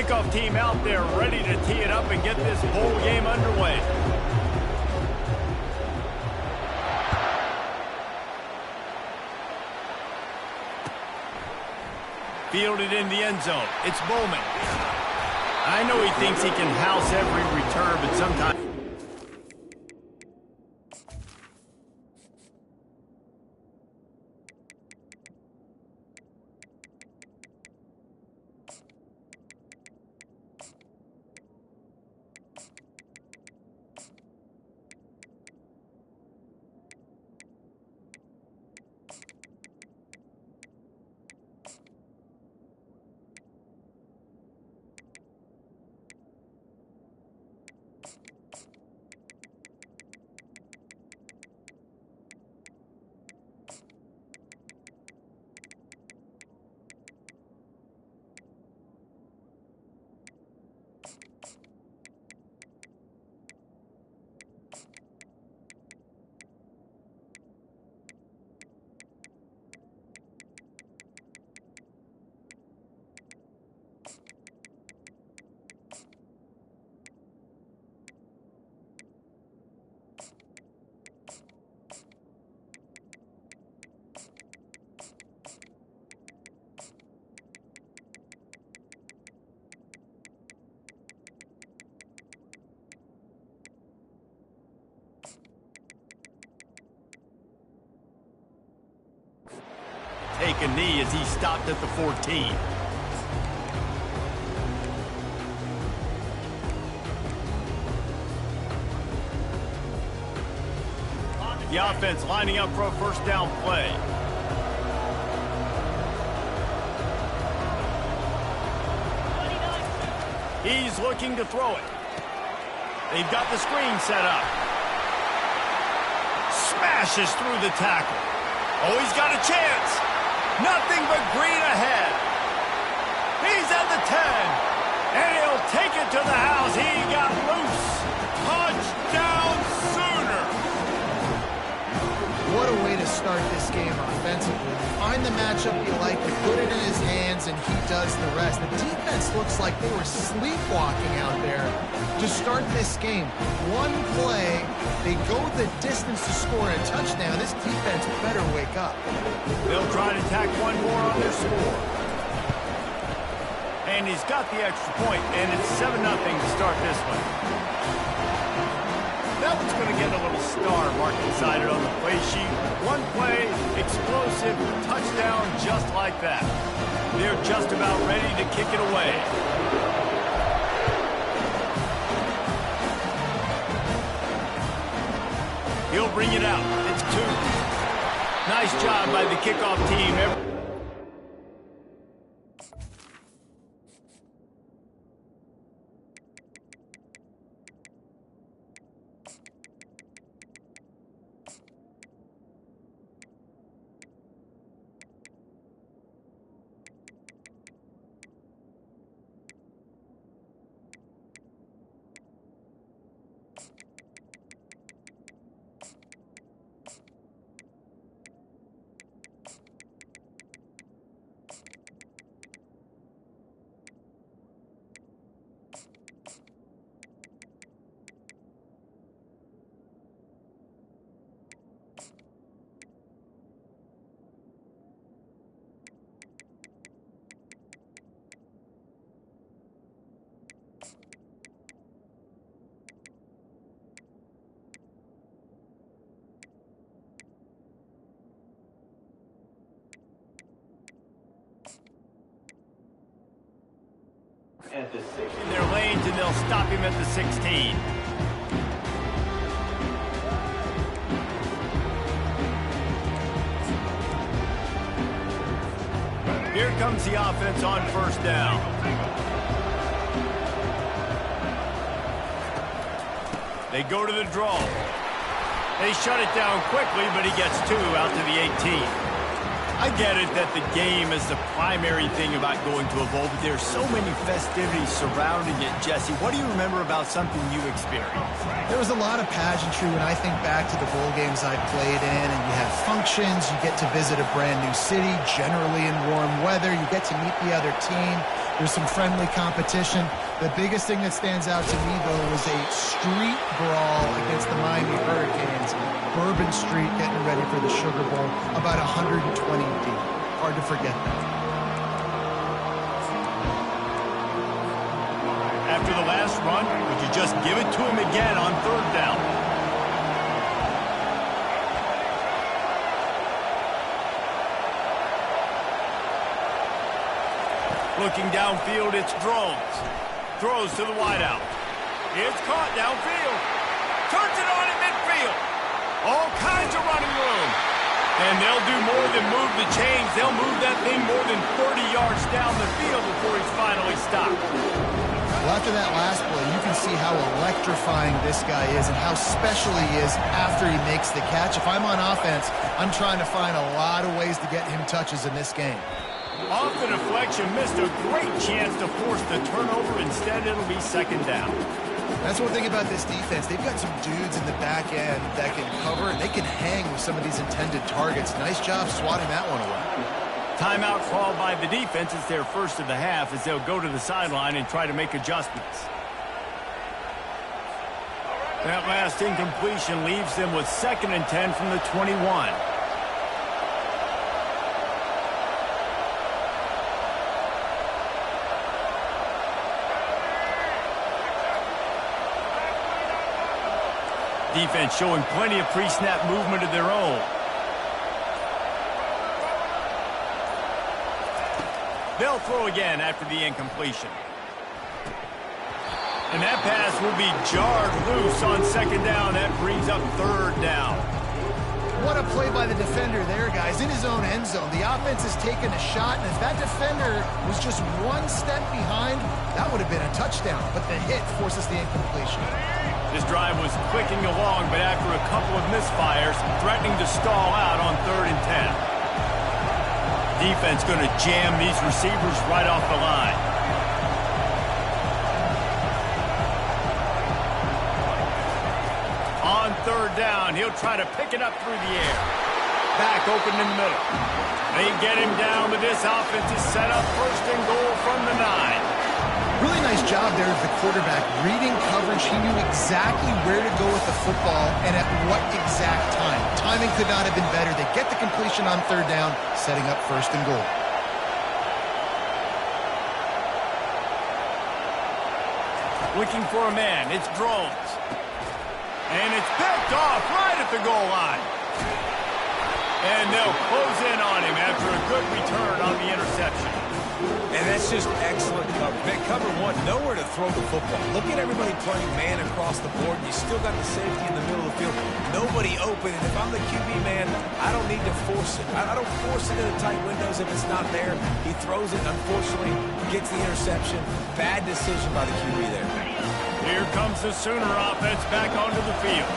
kickoff team out there ready to tee it up and get this bowl game underway. Fielded in the end zone. It's Bowman. I know he thinks he can house every return, but sometimes... Take a knee as he stopped at the 14. The offense lining up for a first down play. He's looking to throw it. They've got the screen set up. Smashes through the tackle. Oh, he's got a chance. Nothing but green ahead. He's at the 10. And he'll take it to the house. He got loose. Touchdown Sooner. What a way to start this game offensively. Find the matchup you like, you put it in his hands, and he does the rest. The defense looks like they were sleepwalking out there to start this game. One play, they go the distance to score a touchdown. This defense better wake up. They'll try to tack one more on their score. And he's got the extra point, and it's 7-0 to start this one. That one's going to get a little star marked inside it on the play sheet. One play, explosive, touchdown, just like that. They're just about ready to kick it away. He'll bring it out. It's 2. Nice job by the kickoff team. At the 6. In their lanes, and they'll stop him at the 16. Here comes the offense on first down. They go to the draw. They shut it down quickly, but he gets 2 out to the 18. I get it that the game is the primary thing about going to a bowl, but there's so many festivities surrounding it. Jesse, what do you remember about something you experienced? There was a lot of pageantry when I think back to the bowl games I played in, and you have functions, you get to visit a brand new city, generally in warm weather, you get to meet the other team. There's some friendly competition. The biggest thing that stands out to me, though, was a street brawl against the Miami Hurricanes. Bourbon Street getting ready for the Sugar Bowl, about 120 deep. Hard to forget that. After the last run, would you just give it to him again on third down? Looking downfield, it's Drones. Throws to the wideout. It's caught downfield. Turns it on in midfield. All kinds of running room. And they'll do more than move the chains. They'll move that thing more than 30 yards down the field before he's finally stopped. Well, after that last play, you can see how electrifying this guy is and how special he is after he makes the catch. If I'm on offense, I'm trying to find a lot of ways to get him touches in this game. Off the deflection, missed a great chance to force the turnover. Instead, it'll be second down. That's one thing about this defense. They've got some dudes in the back end that can cover, and they can hang with some of these intended targets. Nice job swatting that one away. Timeout called by the defense. It's their first of the half as they'll go to the sideline and try to make adjustments. That last incompletion leaves them with 2nd and 10 from the 21. Defense showing plenty of pre-snap movement of their own. They'll throw again after the incompletion. And that pass will be jarred loose on second down. That brings up third down. What a play by the defender there, guys. In his own end zone. The offense has taken a shot, and if that defender was just one step behind, that would have been a touchdown. But the hit forces the incompletion. This drive was clicking along, but after a couple of misfires, threatening to stall out on 3rd and 10. Defense going to jam these receivers right off the line. On 3rd down, he'll try to pick it up through the air. Back open in the middle. They get him down, but this offense is set up 1st and goal from the 9. Really nice job there of the quarterback. Reading coverage, he knew exactly where to go with the football and at what exact time. Timing could not have been better. They get the completion on 3rd down, setting up 1st and goal. Looking for a man. It's Drones. And it's picked off right at the goal line. And they'll close in on him after a good return on the interception. And that's just excellent cover. Man, cover one, nowhere to throw the football. Look at everybody playing man across the board. You still got the safety in the middle of the field. Nobody open. And if I'm the QB, man, I don't need to force it. I don't force it into tight windows if it's not there. He throws it, unfortunately, gets the interception. Bad decision by the QB there. Here comes the Sooner offense back onto the field.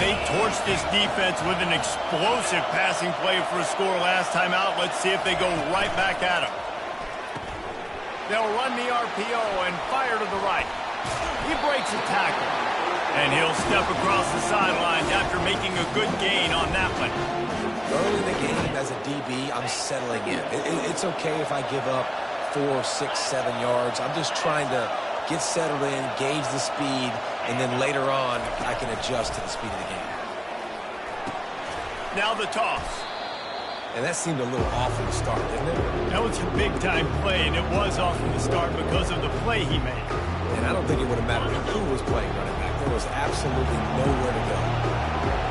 They torched this defense with an explosive passing play for a score last time out. Let's see if they go right back at him. They'll run the RPO and fire to the right. He breaks a tackle. And he'll step across the sidelines after making a good gain on that one. Early in the game, as a DB, I'm settling in. It's okay if I give up 4, 6, 7 yards. I'm just trying to get settled in, gauge the speed, and then later on, I can adjust to the speed of the game. Now the toss. And that seemed a little off from the start, didn't it? That was a big-time play, and it was off from the start because of the play he made. And I don't think it would have mattered who was playing running back. There was absolutely nowhere to go.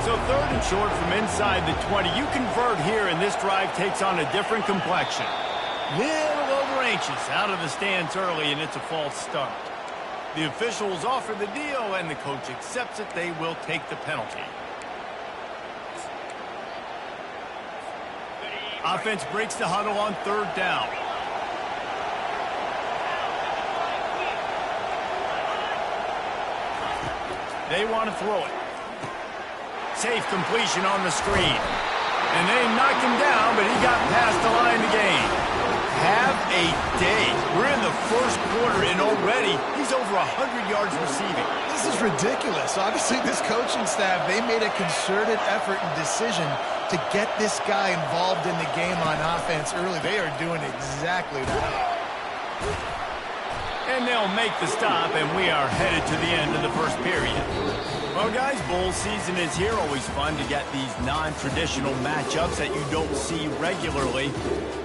So 3rd and short from inside the 20. You convert here, and this drive takes on a different complexion. Little over anxious out of the stands early, and it's a false start. The officials offer the deal, and the coach accepts it. They will take the penalty. Offense breaks the huddle on 3rd down. They want to throw it. Safe completion on the screen. And they knocked him down, but he got past the line to gain. Have a day. We're in the 1st quarter, and already he's over 100 yards receiving. This is ridiculous. Obviously, this coaching staff, they made a concerted effort and decision to get this guy involved in the game on offense early. They are doing exactly that. And they'll make the stop, and we are headed to the end of the first period. Well, guys, bowl season is here. Always fun to get these non-traditional matchups that you don't see regularly.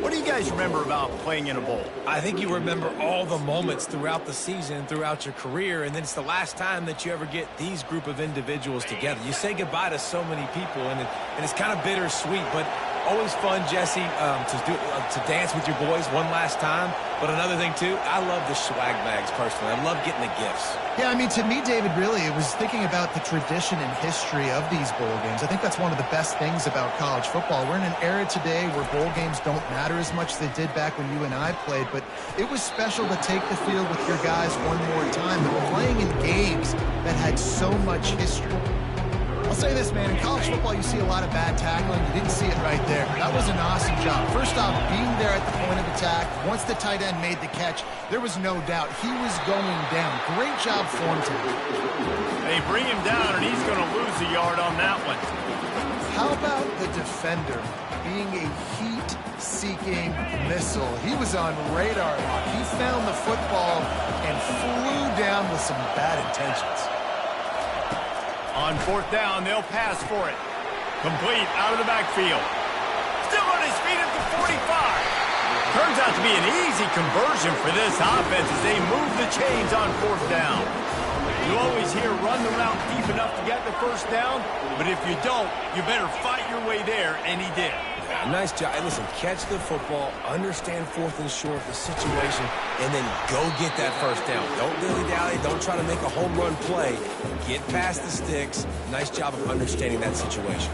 What do you guys remember about playing in a bowl? I think you remember all the moments throughout the season, throughout your career, and then it's the last time that you ever get these group of individuals together. You say goodbye to so many people, and it's kind of bittersweet, but always fun, Jesse, to dance with your boys one last time. But another thing, too, I love the swag bags, personally. I love getting the gifts. Yeah, I mean, to me, David, really, it was thinking about the tradition and history of these bowl games. I think that's one of the best things about college football. We're in an era today where bowl games don't matter as much as they did back when you and I played, but it was special to take the field with your guys one more time. But playing in games that had so much history. I'll say this, man, in college football, you see a lot of bad tackling. You didn't see it right there. That was an awesome job. First off, being there at the point of attack, once the tight end made the catch, there was no doubt he was going down. Great job for him today. They bring him down, and he's going to lose a yard on that one. How about the defender being a heat-seeking missile? He was on radar lock. He found the football and flew down with some bad intentions. On fourth down, they'll pass for it. Complete out of the backfield. Still on his feet at the 45. Turns out to be an easy conversion for this offense as they move the chains on fourth down. You always hear run the route deep enough to get the first down, but if you don't, you better fight your way there, and he did. Yeah, nice job. Hey, listen, catch the football, understand fourth and short, the situation, and then go get that first down. Don't dilly-dally. Don't try to make a home run play. Get past the sticks. Nice job of understanding that situation.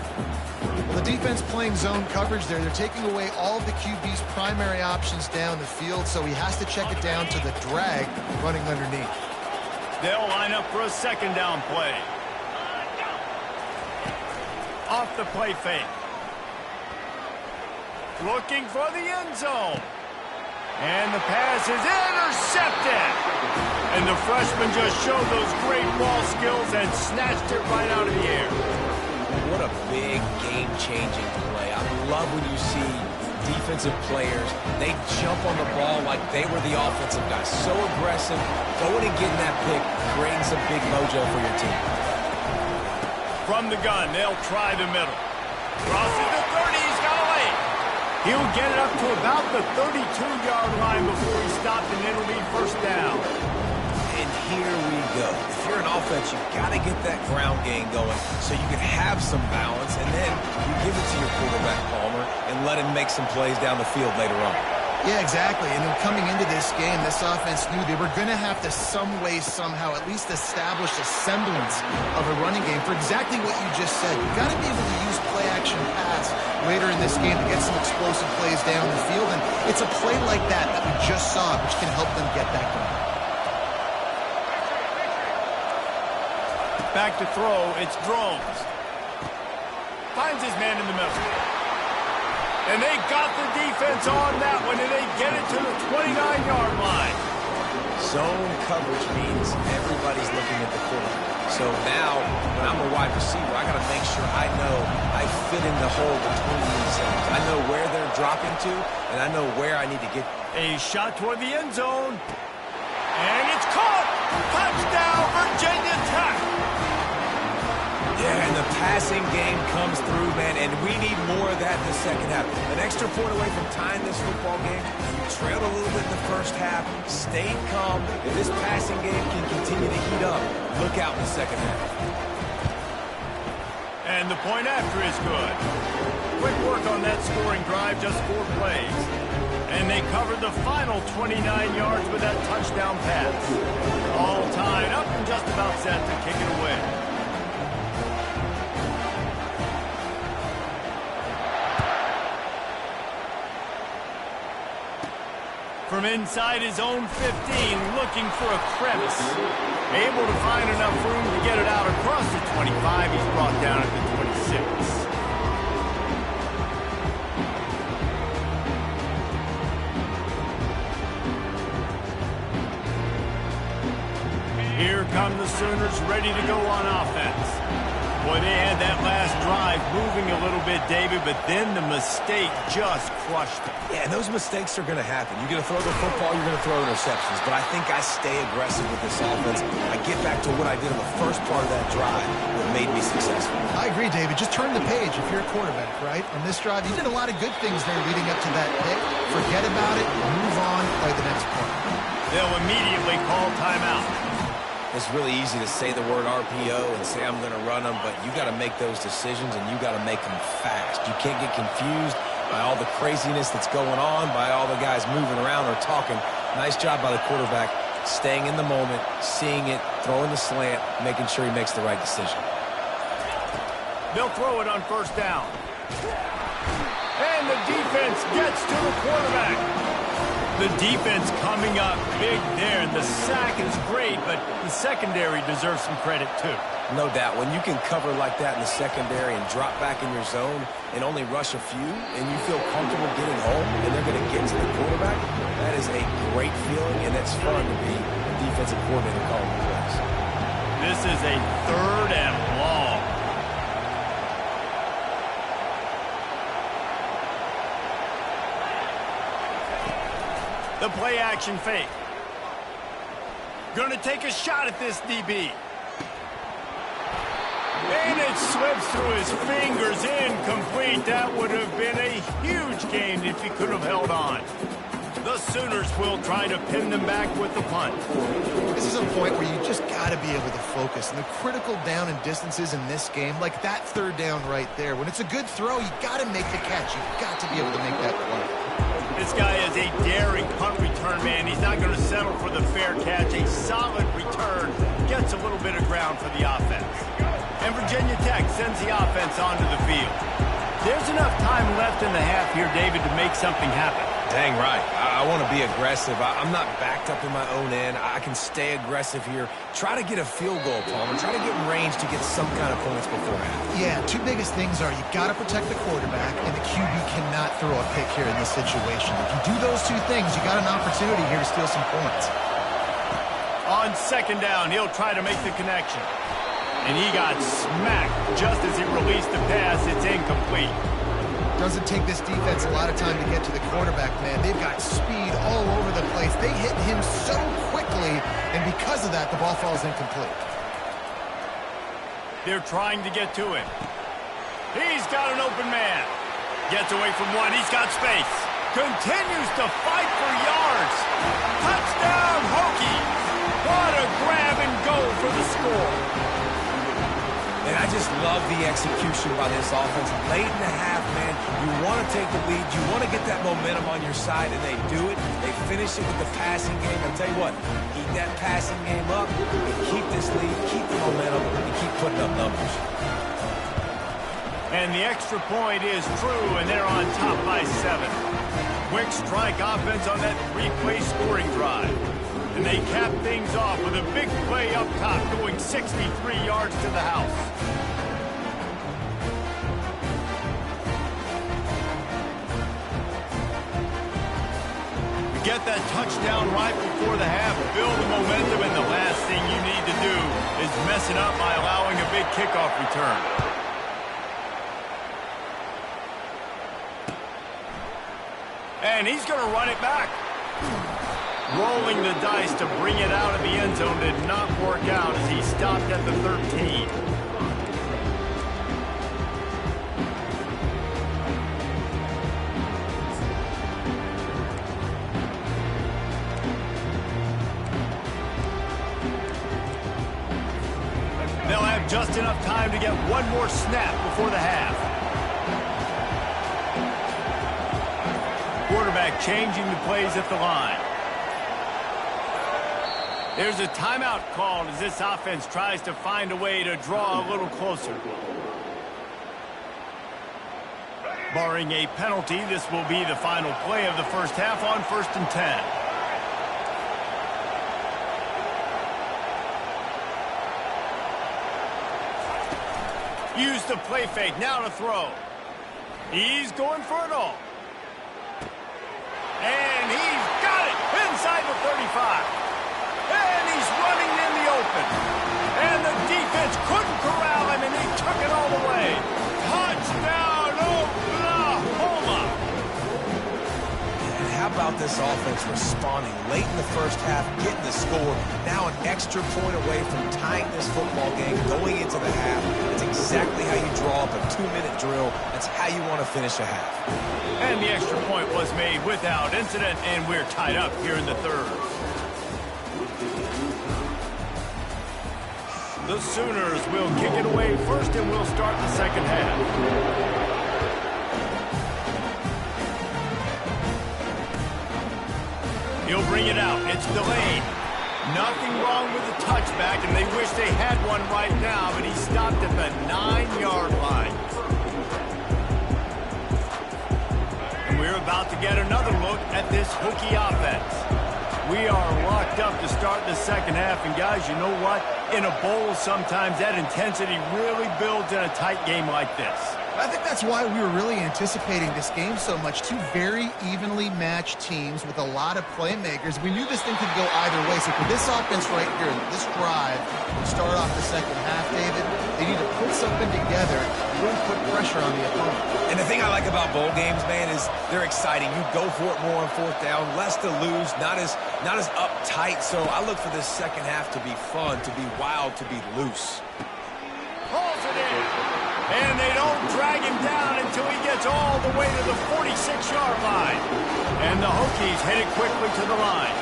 Well, the defense playing zone coverage there. They're taking away all of the QB's primary options down the field, so he has to check it down to the drag running underneath. They'll line up for a second down play. Off the play fake. Looking for the end zone. And the pass is intercepted. And the freshman just showed those great ball skills and snatched it right out of the air. What a big game-changing play. I love when you see defensive players, they jump on the ball like they were the offensive guys. So aggressive, going and getting that pick, creating some big mojo for your team. From the gun, they'll try the middle. Crosses the 30, he's got away. He'll get it up to about the 32-yard line before he stopped, and it'll be first down. And here we go. If you're an offense, you've got to get that ground game going so you can have some balance, and then you give it to your quarterback, Palmer, and let him make some plays down the field later on. Yeah, exactly. And then coming into this game, this offense knew they were going to have to some way, somehow, at least establish a semblance of a running game for exactly what you just said. You've got to be able to use play-action pass later in this game to get some explosive plays down the field. And it's a play like that that we just saw, which can help them get that going. Back to throw, it's Drones. Finds his man in the middle. And they got the defense on that one, and they get it to the 29-yard line. Zone coverage means everybody's looking at the quarterback. So now, when I'm a wide receiver, I got to make sure I know I fit in the hole between these zones. I know where they're dropping to, and I know where I need to get. A shot toward the end zone. And it's caught! Touchdown, Virginia Tech! Yeah, and the passing game comes through, man, and we need more of that in the second half. An extra point away from tying this football game. You trailed a little bit in the first half, stayed calm. If this passing game can continue to heat up, look out in the second half. And the point after is good. Quick work on that scoring drive, just 4 plays. And they covered the final 29 yards with that touchdown pass. All tied up and just about set to kick it away. From inside his own 15, looking for a crevice. Able to find enough room to get it out across the 25. He's brought down at the 26. Here come the Sooners ready to go on offense. Boy, they had that last drive moving a little bit, David, but then the mistake just crushed them. Yeah, and those mistakes are going to happen. You're going to throw the football, you're going to throw interceptions. But I think I stay aggressive with this offense. I get back to what I did in the first part of that drive that made me successful. I agree, David. Just turn the page if you're a quarterback, right? On this drive, you did a lot of good things there leading up to that pick. Forget about it, move on, play the next play. They'll immediately call timeout. It's really easy to say the word RPO and say I'm going to run them, but you got to make those decisions and you got to make them fast. You can't get confused by all the craziness that's going on, by all the guys moving around or talking. Nice job by the quarterback, staying in the moment, seeing it, throwing the slant, making sure he makes the right decision. They'll throw it on first down. And the defense gets to the quarterback. The defense coming up big there, and the sack is great, but the secondary deserves some credit too. No doubt. When you can cover like that in the secondary and drop back in your zone and only rush a few, and you feel comfortable getting home, and they're going to get to the quarterback, that is a great feeling, and it's fun to be a defensive coordinator calling the plays. This is a 3rd and long. The play-action fake. Going to take a shot at this DB. And it slips through his fingers, incomplete. That would have been a huge gain if he could have held on. The Sooners will try to pin them back with the punt. This is a point where you just got to be able to focus. And the critical down and distances in this game, like that 3rd down right there, when it's a good throw, you got to make the catch. You've got to be able to make that play. This guy is a daring punt return man. He's not going to settle for the fair catch. A solid return gets a little bit of ground for the offense. And Virginia Tech sends the offense onto the field. There's enough time left in the half here, David, to make something happen. Dang right. I want to be aggressive. I'm not backed up in my own end. I can stay aggressive here. Try to get a field goal, Palmer. Try to get in range to get some kind of points before half. Yeah, 2 biggest things are you got to protect the quarterback, and the QB cannot throw a pick here in this situation. If you do those 2 things, you got an opportunity here to steal some points. On 2nd down, he'll try to make the connection. And he got smacked just as he released the pass. It's incomplete. Doesn't take this defense a lot of time to get to the quarterback, man. They've got speed all over the place. They hit him so quickly, and because of that, the ball falls incomplete. They're trying to get to him. He's got an open man. Gets away from one. He's got space. Continues to fight for yards. Touchdown, Hokies. What a grab and go for the score. And I just love the execution by this offense. Late in the half, man, you want to take the lead. You want to get that momentum on your side, and they do it. They finish it with the passing game. I'll tell you what, keep that passing game up, and keep this lead, keep the momentum, and keep putting up numbers. And the extra point is true, and they're on top by 7. Quick strike offense on that 3-play scoring drive. And they cap things off with a big play up top, going 63 yards to the house. You get that touchdown right before the half, build the momentum, and the last thing you need to do is mess it up by allowing a big kickoff return. And he's going to run it back. Rolling the dice to bring it out of the end zone did not work out as he stopped at the 13. They'll have just enough time to get one more snap before the half. Quarterback changing the plays at the line. There's a timeout called as this offense tries to find a way to draw a little closer. Barring a penalty, this will be the final play of the first half on 1st and 10. Use the play fake, now to throw. He's going for it all. And he's got it inside the 35. And he's running in the open. And the defense couldn't corral him, and he took it this offense responding late in the first half, getting the score. Now an extra point away from tying this football game going into the half. It's exactly how you draw up a 2-minute drill. That's how you want to finish a half. And the extra point was made without incident, and we're tied up here in the third. The Sooners will kick it away first, and we'll start the second half. He'll bring it out. It's delayed. Nothing wrong with the touchback, and they wish they had one right now, but he stopped at the 9-yard line. And we're about to get another look at this Hokie offense. We are locked up to start the second half, and guys, you know what? In a bowl, sometimes that intensity really builds in a tight game like this. I think that's why we were really anticipating this game so much. Two very evenly matched teams with a lot of playmakers. We knew this thing could go either way. So for this offense right here, this drive, to start off the second half, David, they need to put something together and really put pressure on the opponent. And the thing I like about bowl games, man, is they're exciting. You go for it more on fourth down, less to lose, not as uptight. So I look for this second half to be fun, to be wild, to be loose. Pulls it in. And they don't drag him down until he gets all the way to the 46-yard line. And the Hokies headed quickly to the line.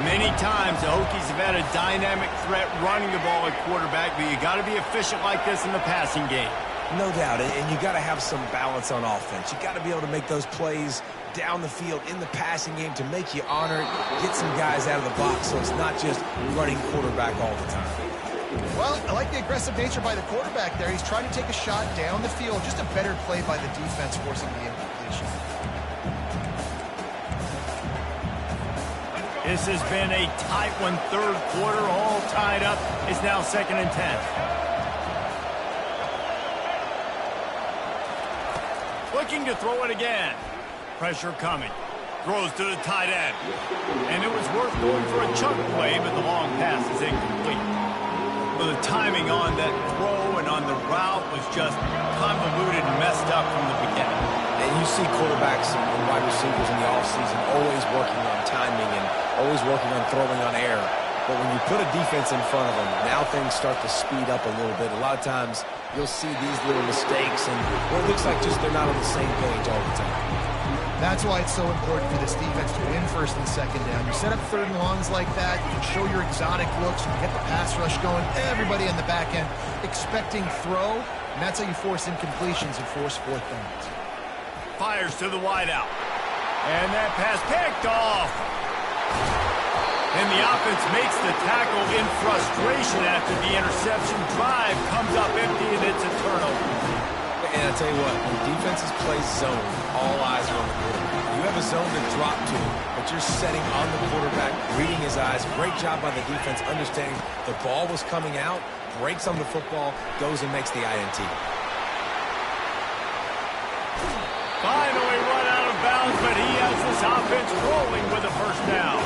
Many times the Hokies have had a dynamic threat running the ball at quarterback, but you got to be efficient like this in the passing game. No doubt, and you got to have some balance on offense. You got to be able to make those plays down the field in the passing game to make you honor it, get some guys out of the box so it's not just running quarterback all the time. Well, I like the aggressive nature by the quarterback there. He's trying to take a shot down the field. Just a better play by the defense forcing the incompletion. This has been a tight one, third quarter, all tied up. It's now 2nd and 10. Looking to throw it again. Pressure coming. Throws to the tight end. And it was worth going for a chunk play, but the long pass is incomplete. Well, the timing on that throw and on the route was just convoluted and messed up from the beginning. And you see quarterbacks and wide receivers in the offseason always working on timing and always working on throwing on air. But when you put a defense in front of them, now things start to speed up a little bit. A lot of times you'll see these little mistakes and it looks like just they're not on the same page all the time. That's why it's so important for this defense to win first and second down. You set up third and longs like that, you can show your exotic looks, you can get the pass rush going, everybody in the back end expecting throw, and that's how you force incompletions and force fourth downs. Fires to the wideout. And that pass picked off. And the offense makes the tackle in frustration after the interception. Drive comes up empty, and it's a turnover. And I'll tell you what, when defenses play zone, all eyes are on the quarterback. You have a zone to drop to, but you're setting on the quarterback, reading his eyes. Great job by the defense, understanding the ball was coming out, breaks on the football, goes and makes the INT. Finally run out of bounds, but he has this offense rolling with a first down.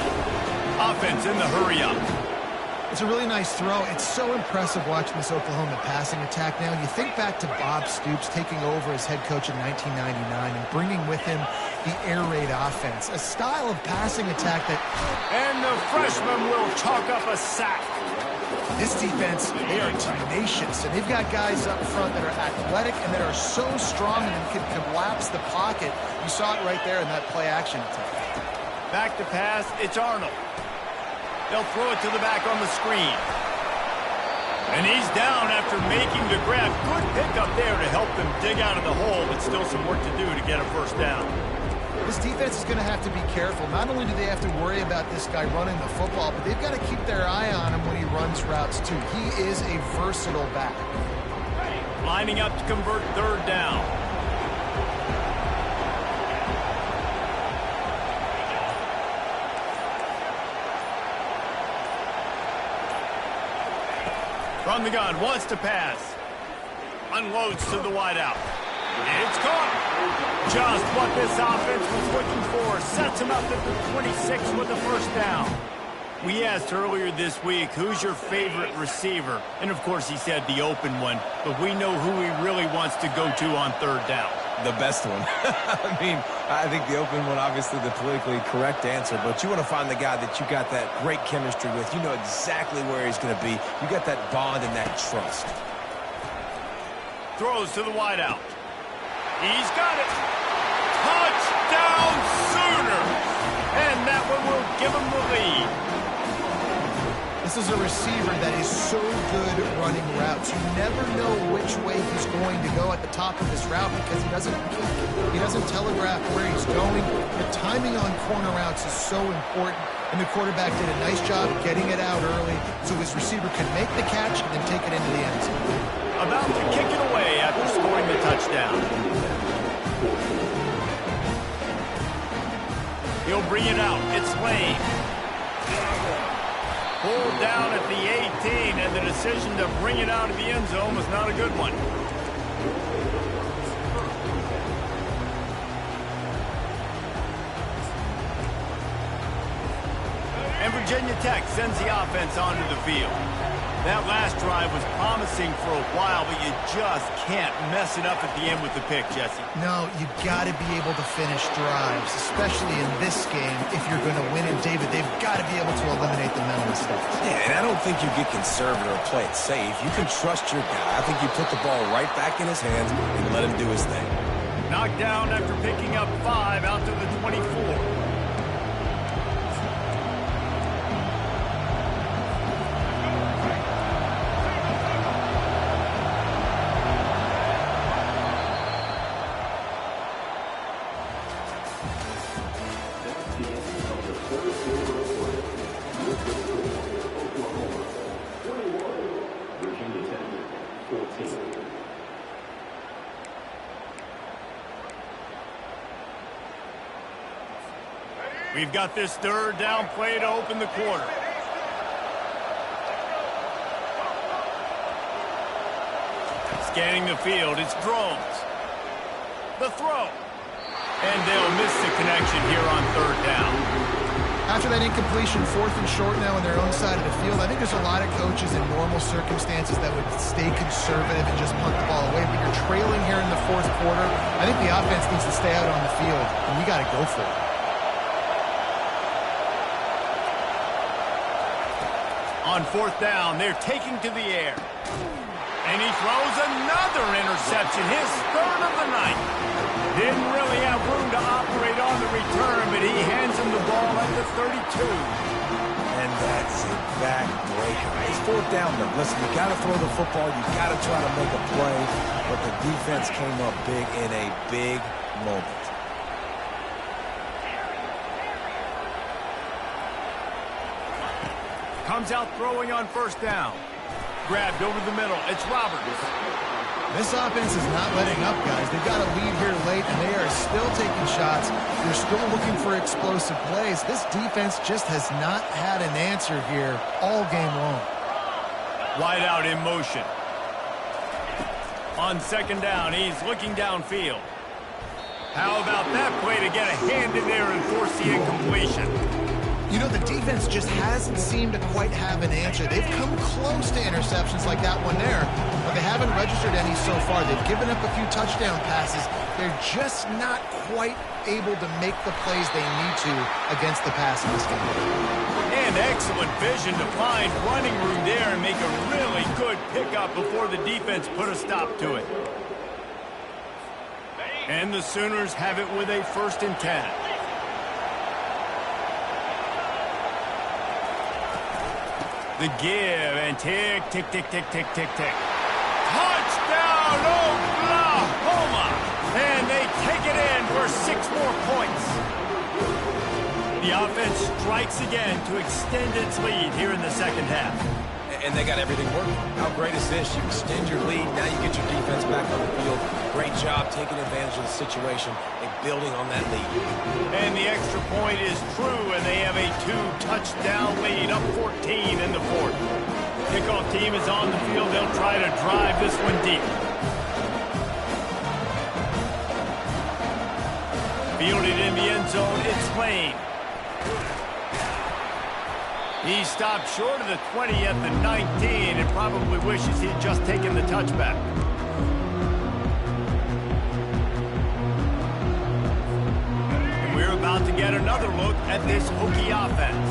Offense in the hurry-up. It's a really nice throw. It's so impressive watching this Oklahoma passing attack now. You think back to Bob Stoops taking over as head coach in 1999 and bringing with him the air raid offense, a style of passing attack that... And the freshman will chalk up a sack. This defense, they are tenacious, and they've got guys up front that are athletic and that are so strong and can collapse the pocket. You saw it right there in that play-action attack. Back to pass, it's Arnold. They'll throw it to the back on the screen. And he's down after making the grab. Good pickup there to help them dig out of the hole, but still some work to do to get a first down. This defense is going to have to be careful. Not only do they have to worry about this guy running the football, but they've got to keep their eye on him when he runs routes too. He is a versatile back. Lining up to convert third down. From the gun, wants to pass. Unloads to the wideout. It's caught. Just what this offense was looking for. Sets him up at the 26 with the first down. We asked earlier this week, who's your favorite receiver? And of course he said the open one, but we know who he really wants to go to on third down. The best one. I mean, I think the open one, obviously the politically correct answer, but you want to find the guy that you got that great chemistry with. You know exactly where he's going to be. You got that bond and that trust. Throws to the wideout. He's got it. Touchdown Sooners! And that one will give him the lead. This is a receiver that is so good at running routes. You never know which way he's going to go at the top of his route because he doesn't telegraph where he's going. The timing on corner routes is so important, and the quarterback did a nice job getting it out early so his receiver could make the catch and then take it into the end zone. About to kick it away after scoring the touchdown. He'll bring it out. It's Lane. Pulled down at the 18, and the decision to bring it out of the end zone was not a good one. And Virginia Tech sends the offense onto the field. That last drive was promising for a while, but you just can't mess it up at the end with the pick, Jesse. No, you got to be able to finish drives, especially in this game. If you're going to win it, David, they've got to be able to eliminate the mental mistakes. Yeah, and I don't think you get conservative or play it safe. You can trust your guy. I think you put the ball right back in his hands and let him do his thing. Knocked down after picking up 5 out to the 24. We've got this third down play to open the quarter. Scanning the field, it's Drones. The throw. And they'll miss the connection here on third down. After that incompletion, 4th and short now on their own side of the field, I think there's a lot of coaches in normal circumstances that would stay conservative and just punt the ball away. But you're trailing here in the 4th quarter. I think the offense needs to stay out on the field, and you got to go for it. On 4th down, they're taking to the air. And he throws another interception, his 3rd of the night. Didn't really have room to operate on the return, but he hands him the ball at the 32. And that's a backbreaker. It's 4th down, though. Listen, you got to throw the football. You got to try to make a play. But the defense came up big in a big moment. Comes out throwing on 1st down. Grabbed over the middle. It's Roberts. This offense is not letting up, guys. They've got a lead here late, and they are still taking shots. They're still looking for explosive plays. This defense just has not had an answer here all game long. Wide out in motion. On 2nd down, he's looking downfield. How about that play to get a hand in there and force the incompletion? You know, the defense just hasn't seemed to quite have an answer. They've come close to interceptions like that one there, but they haven't registered any so far. They've given up a few touchdown passes. They're just not quite able to make the plays they need to against the pass in this game. And excellent vision to find running room there and make a really good pickup before the defense put a stop to it. And the Sooners have it with a 1st and 10. The give, and tick, tick, tick, tick, tick, tick, tick. Touchdown, Oklahoma! And they take it in for 6 more points. The offense strikes again to extend its lead here in the 2nd half. And they got everything working. How great is this? You extend your lead, now you get your defense back on the field. Great job taking advantage of the situation and building on that lead. And the extra point is true, and they have a 2-touchdown lead, up 14 in the 4th. Kickoff team is on the field. They'll try to drive this one deep. Fielded in the end zone, it's Lane. He stopped short of the 20 at the 19 and probably wishes he'd just taken the touchback. about to get another look at this Hokie offense.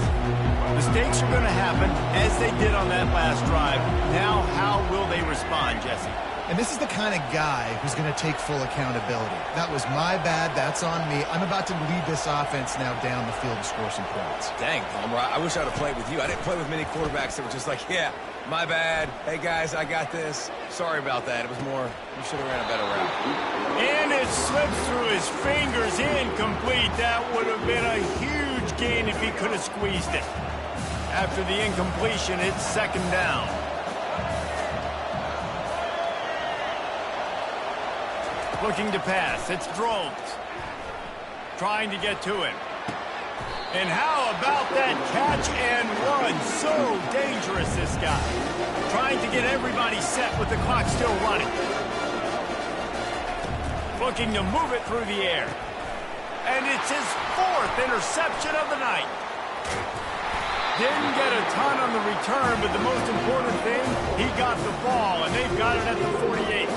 Mistakes are going to happen, as they did on that last drive. Now, how will they respond, Jesse? And this is the kind of guy who's going to take full accountability. That was my bad. That's on me. I'm about to lead this offense now down the field to score some points. Dang, Palmer, I wish I would have played with you. I didn't play with many quarterbacks that were just like, yeah, my bad. Hey, guys, I got this. Sorry about that. It was more, you should have ran a better route. And it slips through his fingers, incomplete. That would have been a huge gain if he could have squeezed it. After the incompletion, it's second down. Looking to pass. It's Drones. Trying to get to him. And how about that catch and run? So dangerous, this guy. Trying to get everybody set with the clock still running. Looking to move it through the air. And it's his 4th interception of the night. Didn't get a ton on the return, but the most important thing, he got the ball, and they've got it at the 48.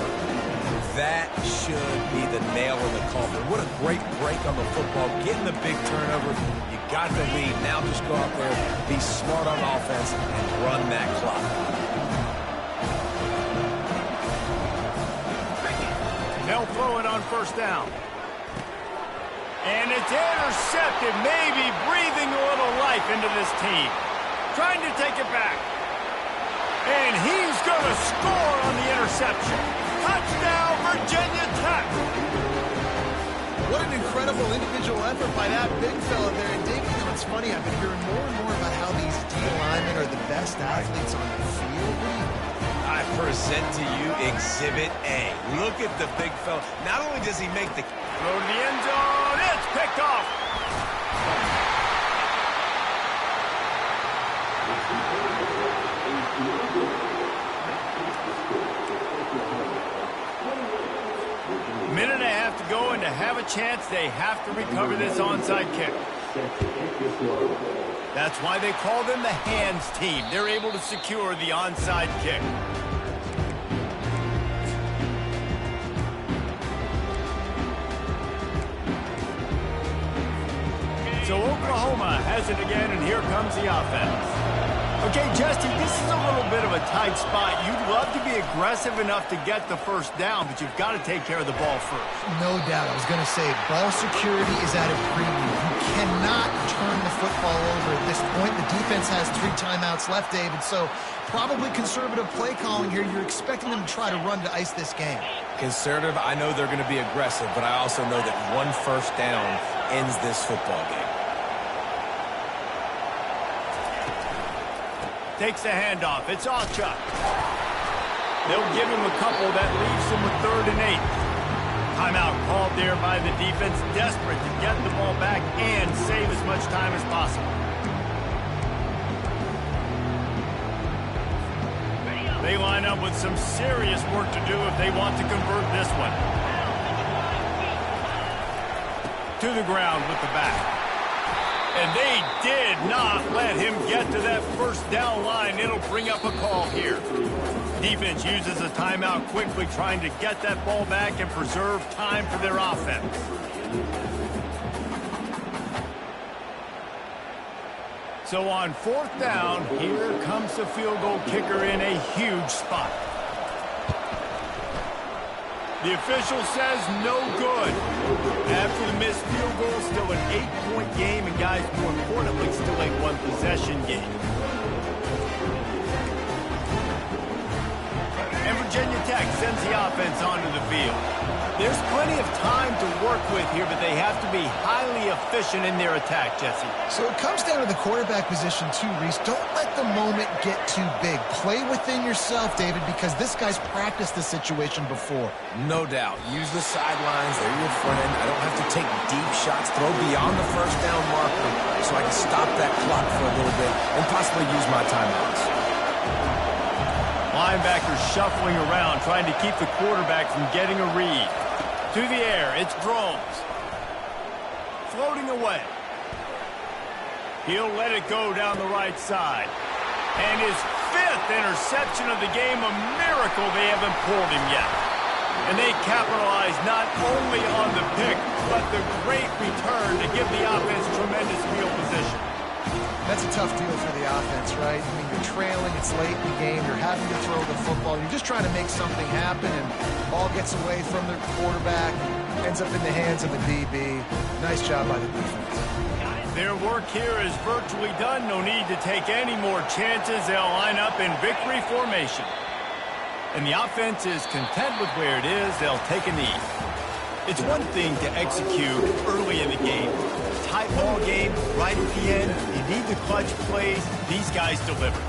That should be the nail in the coffin. What a great break on the football. Getting the big turnover. You got the lead. Now just go out there, be smart on offense, and run that clock. They'll throw it on first down. And it's intercepted, maybe breathing a little life into this team. Trying to take it back. And he's going to score on the interception. Touchdown, Virginia Tech. What an incredible individual effort by that big fella there. And Dave, you know, it's funny, I've been hearing more and more about how these D-linemen are the best athletes on the field. I present to you Exhibit A. Look at the big fella. Not only does he make the throw to the end zone, it's picked off. Minute and a half to go, and to have a chance, they have to recover this onside kick. That's why they call them the hands team. They're able to secure the onside kick. So Oklahoma has it again, and here comes the offense. Okay, Jesse, this is a little bit of a tight spot. You'd love to be aggressive enough to get the first down, but you've got to take care of the ball first. No doubt. I was going to say, ball security is at a premium. You cannot turn the football over at this point. The defense has 3 timeouts left, David, so probably conservative play calling here. You're expecting them to try to run to ice this game. conservative. I know they're going to be aggressive, but I also know that one first down ends this football game. Takes the handoff. It's Allchuck. They'll give him a couple. That leaves him with 3rd and 8. Timeout called there by the defense, desperate to get the ball back and save as much time as possible. They line up with some serious work to do if they want to convert this one. To the ground with the back. And they did not let him get to that first down line. It'll bring up a call here. Defense uses a timeout quickly, trying to get that ball back and preserve time for their offense. So on 4th down, here comes the field goal kicker in a huge spot. The official says no good. After the missed field goal, still an 8-point game, and guys, more importantly, still a 1-possession game. And Virginia Tech sends the offense onto the field. There's plenty of time to work with here, but they have to be highly efficient in their attack, Jesse. So it comes down to the quarterback position too, Reese. Don't let the moment get too big. Play within yourself, David, because this guy's practiced the situation before. No doubt. Use the sidelines. They're your friend. I don't have to take deep shots. Throw beyond the first down marker so I can stop that clock for a little bit and possibly use my timeouts. Linebackers shuffling around, trying to keep the quarterback from getting a read. To the air, it's Drones. Floating away. He'll let it go down the right side. And his 5th interception of the game, a miracle they haven't pulled him yet. And they capitalize not only on the pick, but the great return to give the offense tremendous field position. That's a tough deal for the offense, right? I mean, you're trailing, it's late in the game, you're having to throw the football, you're just trying to make something happen, and the ball gets away from the quarterback, ends up in the hands of a DB. Nice job by the defense. Their work here is virtually done. No need to take any more chances. They'll line up in victory formation. And the offense is content with where it is. They'll take a knee. It's one thing to execute early in the game. Tight ball game, right at the end. You need the clutch plays. These guys deliver.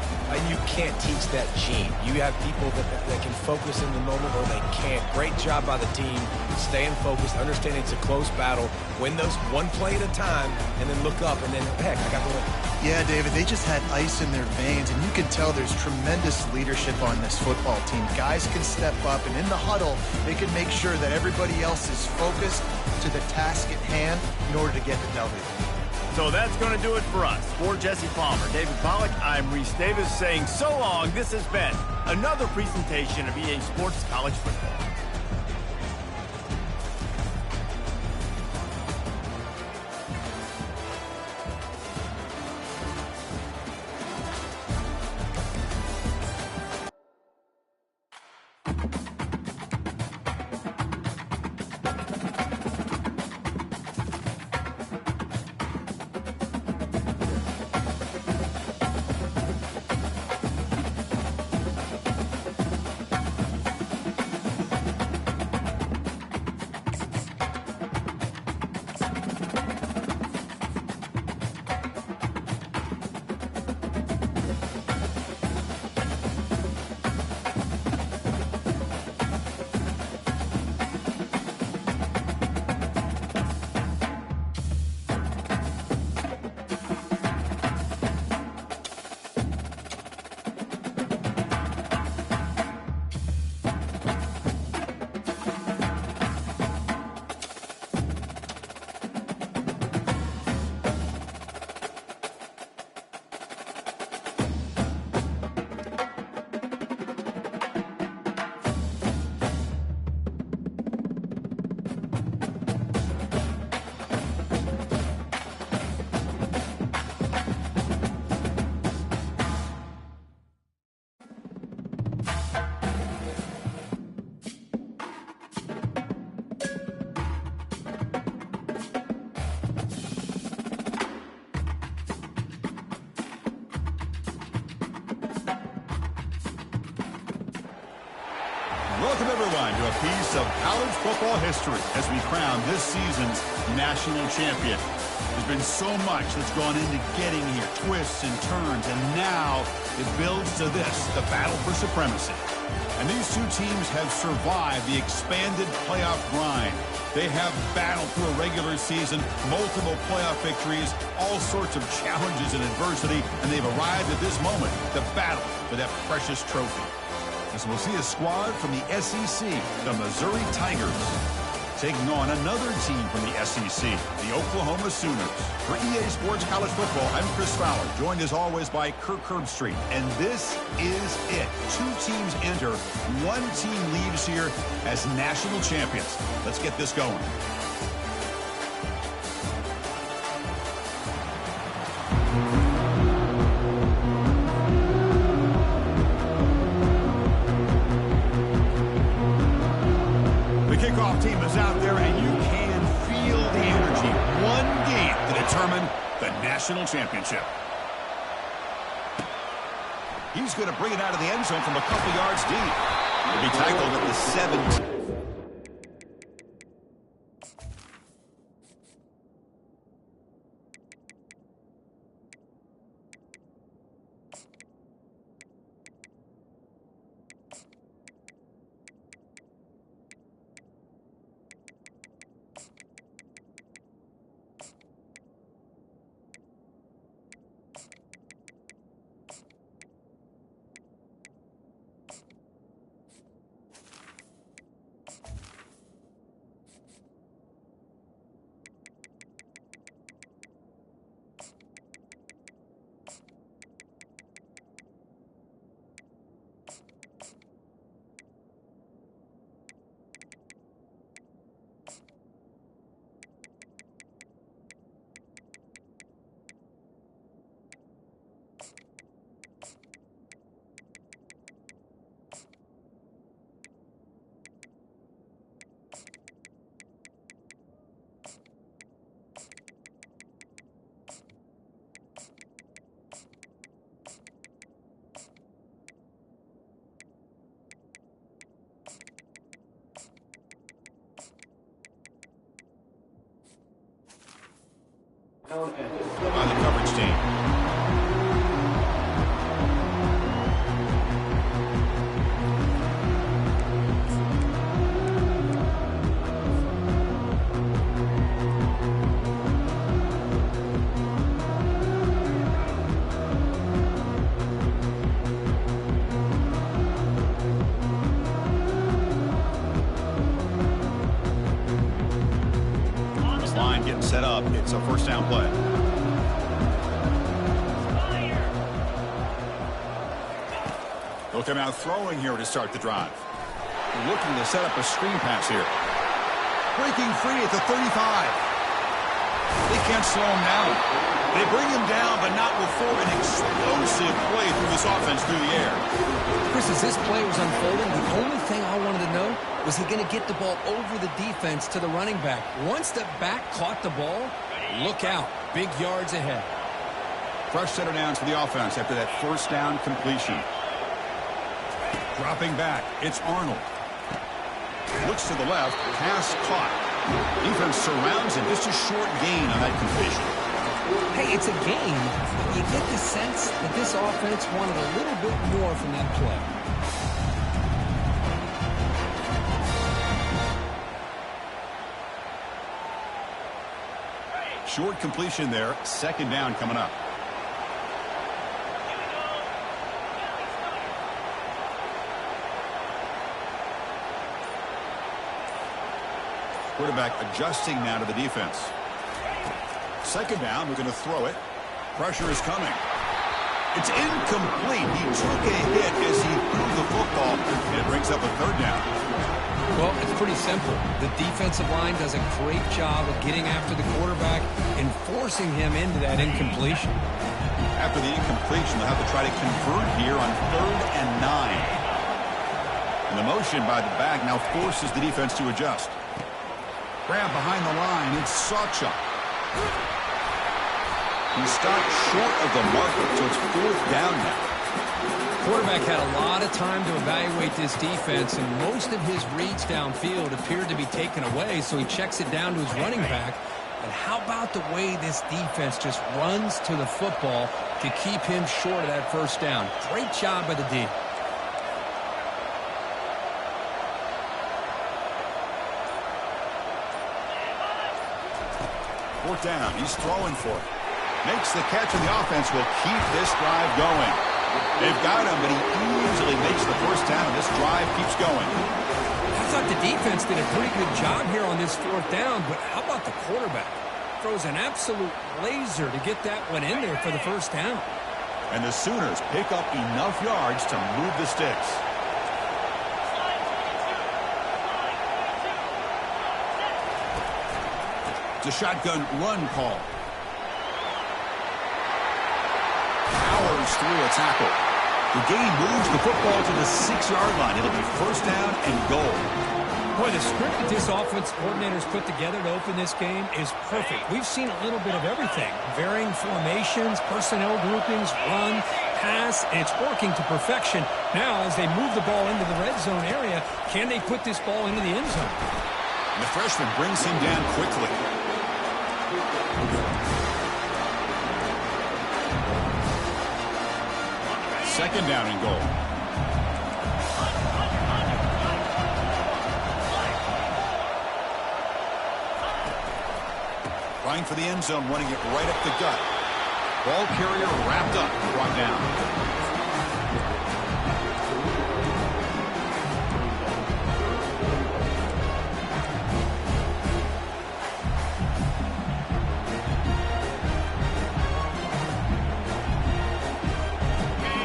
You can't teach that gene. You have people that can focus in the moment or they can't. Great job by the team, staying focused, understanding it's a close battle, win those one play at a time, and then look up, and then, heck, I got the win. Yeah, David, they just had ice in their veins, and you can tell there's tremendous leadership on this football team. Guys can step up, and in the huddle, they can make sure that everybody else is focused to the task at hand in order to get the W. So that's going to do it for us. For Jesse Palmer, David Pollack, I'm Reese Davis saying so long. This has been another presentation of EA Sports College Football. Welcome, everyone, to a piece of college football history as we crown this season's national champion. There's been so much that's gone into getting here, twists and turns, and now it builds to this, the battle for supremacy. And these two teams have survived the expanded playoff grind. They have battled through a regular season, multiple playoff victories, all sorts of challenges and adversity, and they've arrived at this moment, the battle for that precious trophy. As we'll see a squad from the SEC, the Missouri Tigers, taking on another team from the SEC, the Oklahoma Sooners. For EA Sports College Football, I'm Chris Fowler, joined as always by Kirk Herbstreit. And this is it. Two teams enter, one team leaves here as national champions. Let's get this going. Kickoff team is out there, and you can feel the energy. One game to determine the national championship. He's going to bring it out of the end zone from a couple yards deep. He'll be tackled at the 17. by the coverage team. Set up. It's a first down play. They'll come out throwing here to start the drive. They're looking to set up a screen pass here. Breaking free at the 35. They can't slow him down. They bring him down, but not before an explosive play through this offense through the air. Chris, as this play was unfolding, the only thing I wanted to know was he going to get the ball over the defense to the running back. Once the back caught the ball, look out. Big yards ahead. Fresh set of downs for the offense after that first down completion. Dropping back, it's Arnold. Looks to the left, pass caught. Defense surrounds him. Just a short gain on that completion. Hey, it's a game. You get the sense that this offense wanted a little bit more from that play. Short completion there. Second down coming up. Quarterback adjusting now to the defense. Second down, we're going to throw it. Pressure is coming. It's incomplete. He took a hit as he threw the football, and it brings up a third down. Well, it's pretty simple. The defensive line does a great job of getting after the quarterback and forcing him into that incompletion. After the incompletion, they'll have to try to convert here on 3rd and 9. And the motion by the back now forces the defense to adjust. Grab behind the line. It's Sawchuk. He stopped short of the marker, so it's 4th down now. Quarterback had a lot of time to evaluate this defense, and most of his reads downfield appeared to be taken away, so he checks it down to his running back. But how about the way this defense just runs to the football to keep him short of that first down? Great job by the D. Fourth down. He's throwing for it. Makes the catch, and the offense will keep this drive going. They've got him, but he easily makes the first down, and this drive keeps going. I thought the defense did a pretty good job here on this 4th down, but how about the quarterback? Throws an absolute laser to get that one in there for the first down. And the Sooners pick up enough yards to move the sticks. It's a shotgun run call. Powers through a tackle. The gain moves the football to the 6-yard line. It'll be first down and goal. Boy, the script that this offense coordinator's put together to open this game is perfect. We've seen a little bit of everything. Varying formations, personnel groupings, run, pass, and it's working to perfection. Now, as they move the ball into the red zone area, can they put this ball into the end zone? And the freshman brings him down quickly. Second down and goal. Trying for the end zone, running it right up the gut. Ball carrier wrapped up, brought down.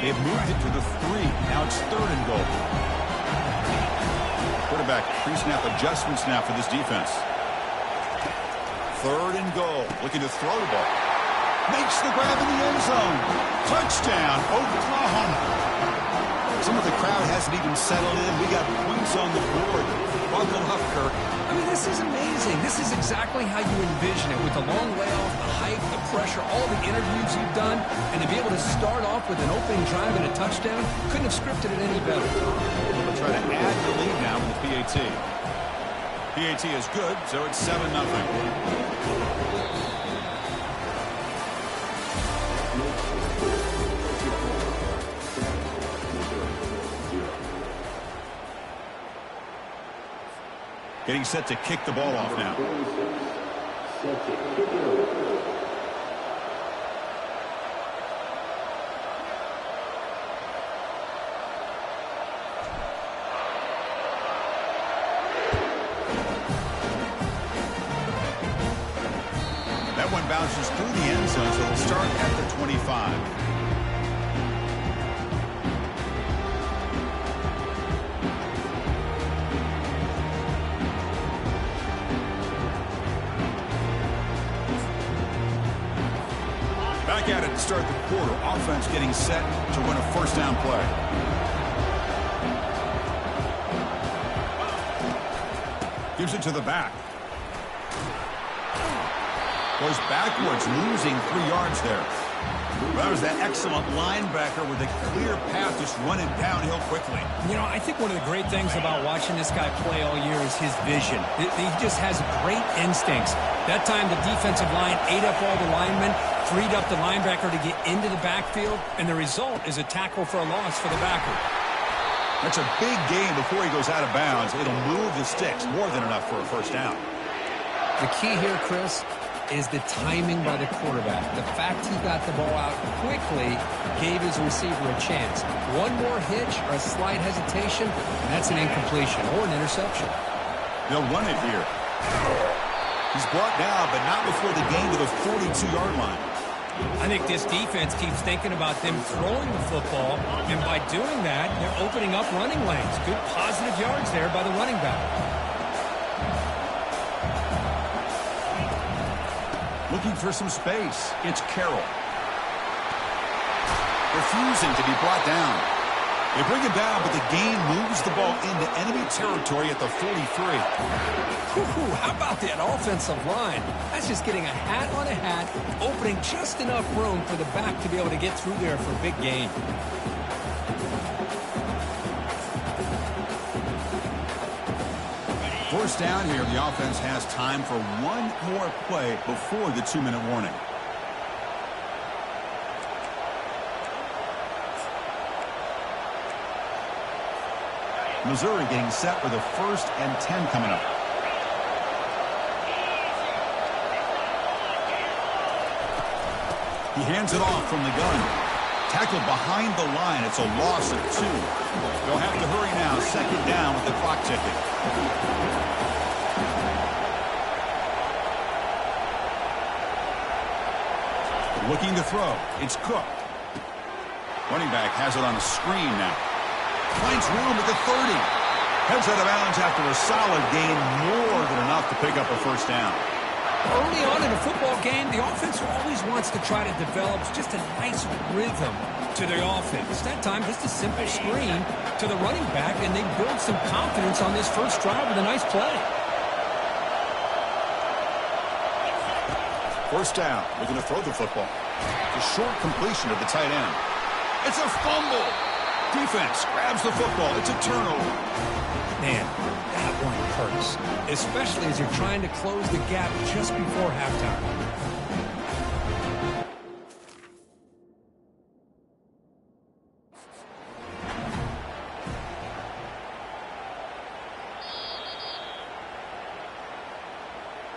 They've moved it to the 3. Now it's 3rd and goal. Quarterback pre-snap adjustments now for this defense. 3rd and goal. Looking to throw the ball. Makes the grab in the end zone. Touchdown, Oklahoma. Some of the crowd hasn't even settled in. We got points on the board. Buckle up, Kirk. I mean, this is amazing. This is exactly how you envision it, with the long layoff, the hype, the pressure, all the interviews you've done, and to be able to start off with an opening drive and a touchdown, couldn't have scripted it any better. We'll try to add the lead now with the PAT. PAT is good, so it's 7-0. Getting set to kick the ball off now. That one bounces through the end zone, so it'll start at the 25. Back at it to start the quarter. Offense getting set to run a first down play. Gives it to the back. Goes backwards, losing 3 yards there. That was that excellent linebacker with a clear path, just running downhill quickly. You know, I think one of the great things about watching this guy play all year is his vision. He just has great instincts. That time the defensive line ate up all the linemen, freed up the linebacker to get into the backfield, and the result is a tackle for a loss for the backer. That's a big gain before he goes out of bounds. It'll move the sticks, more than enough for a first down. The key here, Chris, is the timing by the quarterback. The fact he got the ball out quickly gave his receiver a chance. One more hitch or a slight hesitation, and that's an incompletion or an interception. They'll run it here. He's brought down, but not before the gain to the 42-yard line. I think this defense keeps thinking about them throwing the football, and by doing that, they're opening up running lanes. Good positive yards there by the running back. Looking for some space. It's Carroll. Refusing to be brought down. They bring him down, but the gain moves the ball into enemy territory at the 43. How about that offensive line? That's just getting a hat on a hat, opening just enough room for the back to be able to get through there for a big gain. First down here, the offense has time for one more play before the 2-minute warning. Missouri getting set for the 1st and 10 coming up. He hands it off from the gun. Tackled behind the line. It's a loss of 2. They'll have to hurry now. 2nd down with the clock ticking. Looking to throw. It's Cook. Running back has it on a screen now. Finds room at the 30. Heads out of bounds after a solid gain, more than enough to pick up a first down. Early on in a football game, the offense always wants to try to develop just a nice rhythm to their offense. That time, just a simple screen to the running back, and they build some confidence on this first drive with a nice play. First down, looking to throw the football. The short completion of the tight end. It's a fumble. Defense grabs the football. It's a turnover. Man, that one hurts, especially as you're trying to close the gap just before halftime.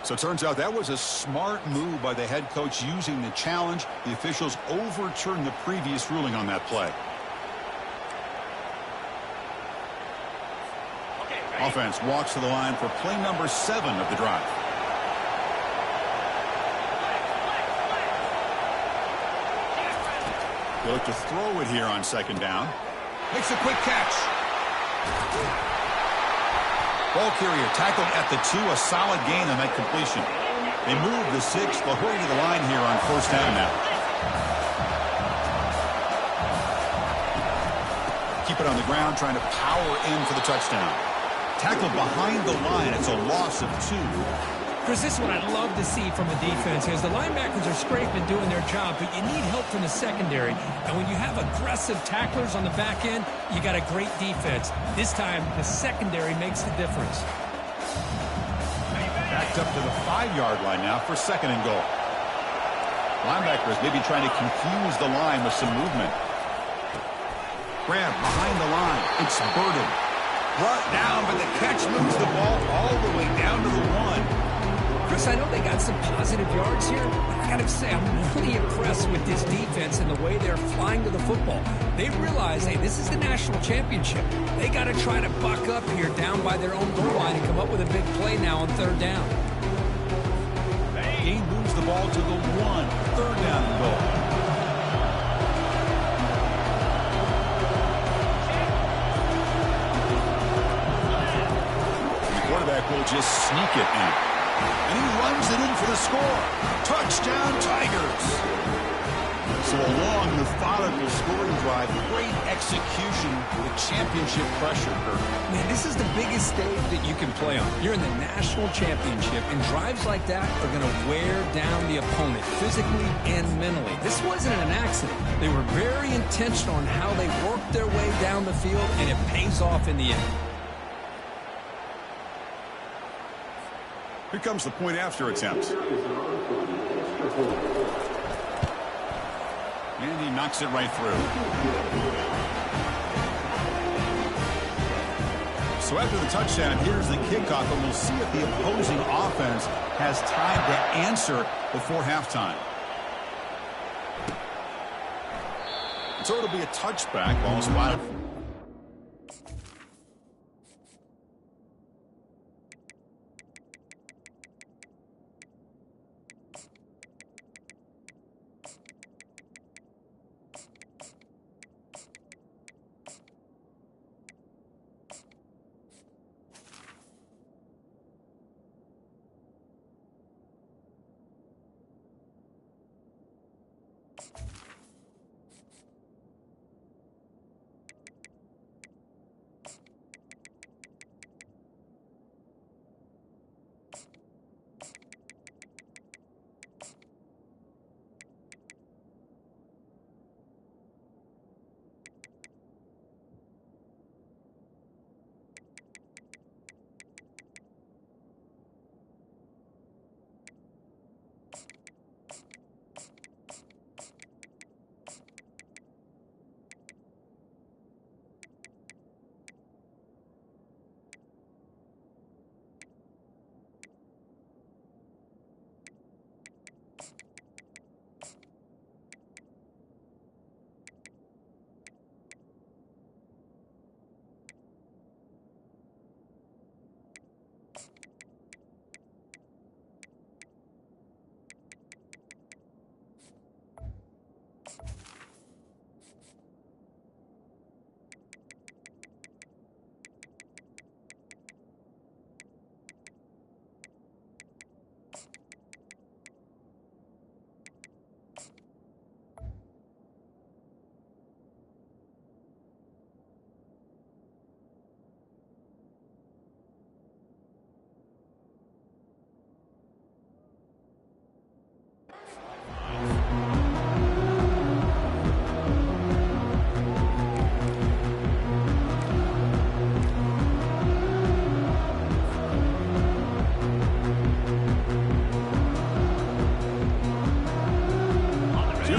So it turns out that was a smart move by the head coach using the challenge. The officials overturned the previous ruling on that play. Offense walks to the line for play number 7 of the drive. They look to throw it here on 2nd down. Makes a quick catch. Ball carrier tackled at the 2, a solid gain on that completion. They move the 6. They'll hurry to the line here on 1st down now. Keep it on the ground, trying to power in for the touchdown. Tackled behind the line. It's a loss of 2. Chris, this is what I'd love to see from a defense, as the linebackers are scraping, doing their job, but you need help from the secondary. And when you have aggressive tacklers on the back end, you got a great defense. This time, the secondary makes the difference. Backed up to the 5-yard line now for 2nd and goal. Linebackers maybe trying to confuse the line with some movement. Grab behind the line. It's Burden. brought down, but the catch moves the ball all the way down to the 1. Chris, I know they got some positive yards here, but I got to say, I'm really impressed with this defense and the way they're flying to the football. They realize, hey, this is the national championship. They got to try to buck up here down by their own goal line and come up with a big play now on 3rd down. He moves the ball to the 1. 3rd down and goal. Will just sneak it in. And he runs it in for the score. Touchdown, Tigers. So a long, methodical scoring drive. Great execution with championship pressure, Kirk. Man, this is the biggest stage that you can play on. You're in the national championship, and drives like that are going to wear down the opponent physically and mentally. This wasn't an accident. They were very intentional on how they worked their way down the field, and it pays off in the end. Here comes the point after attempt. And he knocks it right through. So after the touchdown, here's the kickoff, and we'll see if the opposing offense has time to answer before halftime. So it'll be a touchback, ball spotted.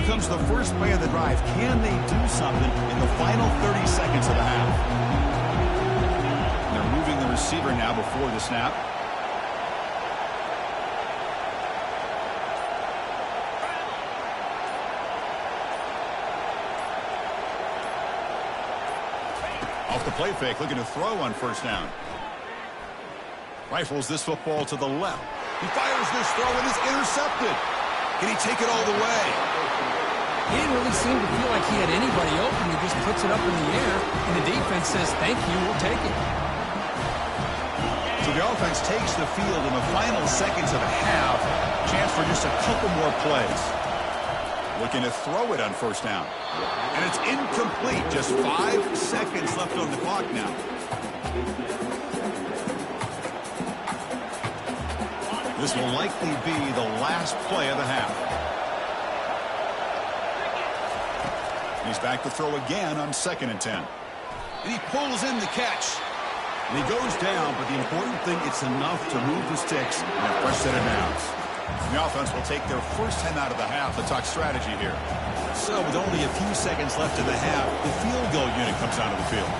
Comes the first play of the drive. Can they do something in the final 30 seconds of the half? They're moving the receiver now before the snap. Off the play fake, looking to throw on 1st down. Rifles this football to the left. He fires this throw and is intercepted. Can he take it all the way? He didn't really seem to feel like he had anybody open. He just puts it up in the air, and the defense says, thank you, we'll take it. So the offense takes the field in the final seconds of the half. Chance for just a couple more plays. Looking to throw it on 1st down. And it's incomplete. Just 5 seconds left on the clock now. This will likely be the last play of the half. He's back to throw again on 2nd and 10. And he pulls in the catch. And he goes down, but the important thing, it's enough to move the sticks and a fresh set of downs. The offense will take their first 10 out of the half to talk strategy here. So with only a few seconds left in the half, the field goal unit comes out of the field.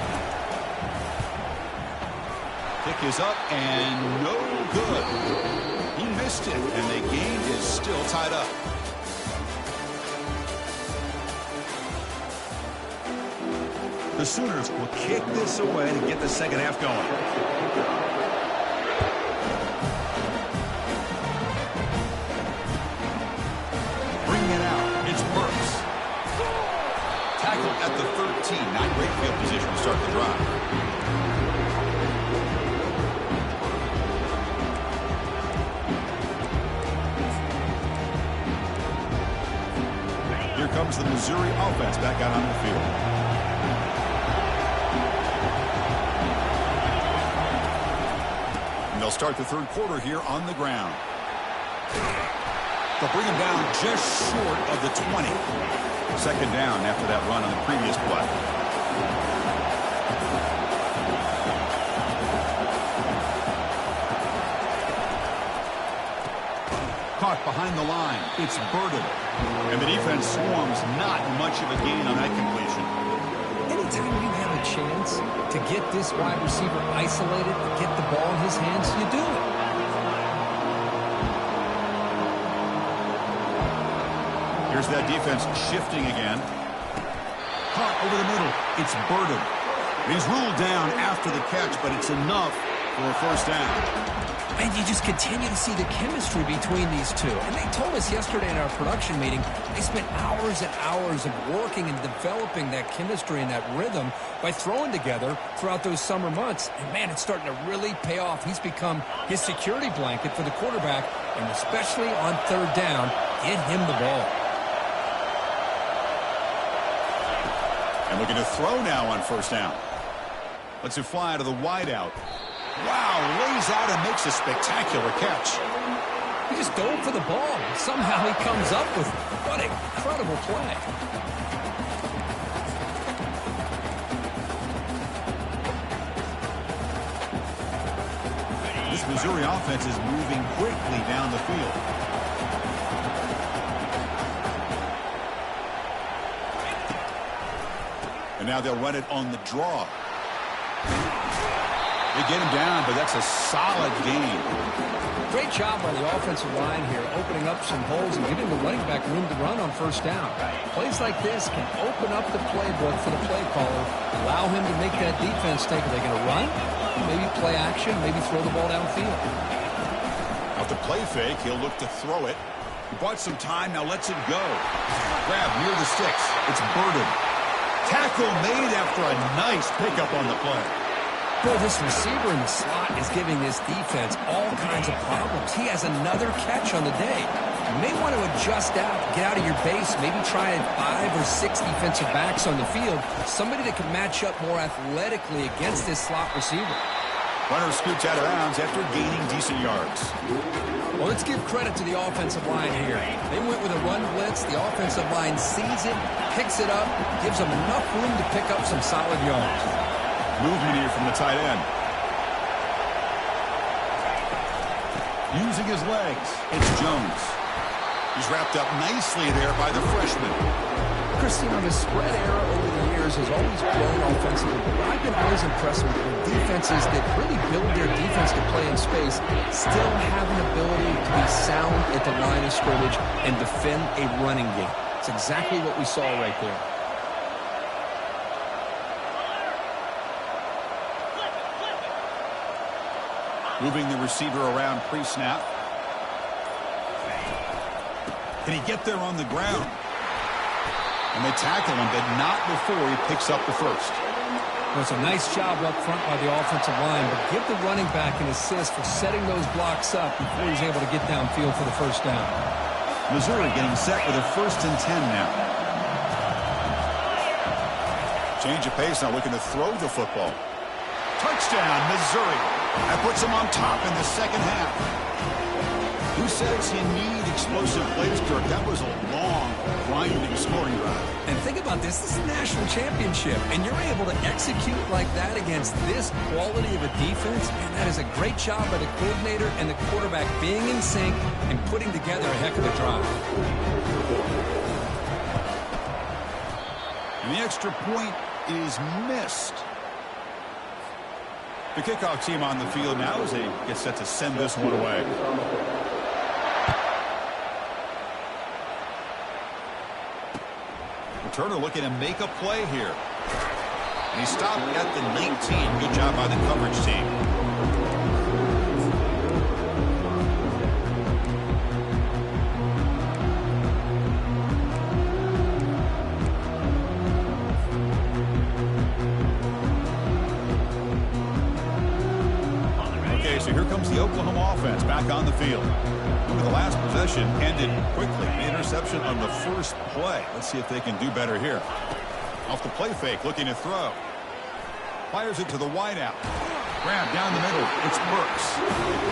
Kick is up and no good. He missed it, and the game is still tied up. The Sooners will kick this away to get the second half going. Bring it out. It's Burks. Tackled at the 13. Not great field position to start the drive. Here comes the Missouri offense back out on the field. They'll start the third quarter here on the ground. They'll bring him down just short of the 20. Second down after that run on the previous play. Caught behind the line. It's Burden. And the defense swarms. Not much of a gain on that completion. Anytime you have a chance to get this wide receiver isolated, get the ball in his hands, you do it. Here's that defense shifting again. Caught over the middle. It's Burden. He's ruled down after the catch, but it's enough for a first down. And you just continue to see the chemistry between these two. And they told us yesterday in our production meeting, they spent hours and hours of working and developing that chemistry and that rhythm by throwing together throughout those summer months. And, man, it's starting to really pay off. He's become his security blanket for the quarterback, and especially on third down, get him the ball. And looking to throw now on first down. Lets it fly to the wideout. Wow, lays out and makes a spectacular catch. He just dove for the ball. Somehow he comes up with what an incredible play. This Missouri offense is moving quickly down the field. And now they'll run it on the draw. They get him down, but that's a solid gain. Great job by the offensive line here, opening up some holes and giving the running back room to run on first down. Plays like this can open up the playbook for the play caller, allow him to make that defense take. Are they going to run? Maybe play action, maybe throw the ball downfield. Off the play fake, he'll look to throw it. He bought some time, now lets it go. Grab near the sticks. It's Burden. Tackle made after a nice pickup on the play. Boy, this receiver in the slot is giving this defense all kinds of problems. He has another catch on the day. You may want to adjust out, get out of your base, maybe try 5 or 6 defensive backs on the field, somebody that can match up more athletically against this slot receiver. Runner scoots out of bounds after gaining decent yards. Well, let's give credit to the offensive line here. They went with a run blitz. The offensive line sees it, picks it up, gives them enough room to pick up some solid yards. Movement here from the tight end. Using his legs, it's Jones. He's wrapped up nicely there by the freshman. Christine, the spread era over the years has always grown offensively, but I've been always impressed with defenses that really build their defense to play in space, still have an ability to be sound at the line of scrimmage and defend a running game. It's exactly what we saw right there. Moving the receiver around pre-snap. Can he get there on the ground? And they tackle him, but not before he picks up the first. Well, it's a nice job up front by the offensive line, but give the running back an assist for setting those blocks up before he's able to get downfield for the first down. Missouri getting set with a 1st and 10 now. Change of pace now, looking to throw the football. Touchdown, Missouri. That puts them on top in the second half. Who says you need explosive plays, Kirk? That was a long, grinding scoring drive. And think about this. This is a national championship, and you're able to execute like that against this quality of a defense, and that is a great job by the coordinator and the quarterback being in sync and putting together a heck of a drive. And the extra point is missed. The kickoff team on the field now as they get set to send this one away. Returner looking to make a play here. And he stopped at the 19. Good job by the coverage team. So here comes the Oklahoma offense back on the field. Remember, the last possession ended quickly. The interception on the first play. Let's see if they can do better here. Off the play fake, looking to throw. Fires it to the wideout. Grab down the middle. It's Burks.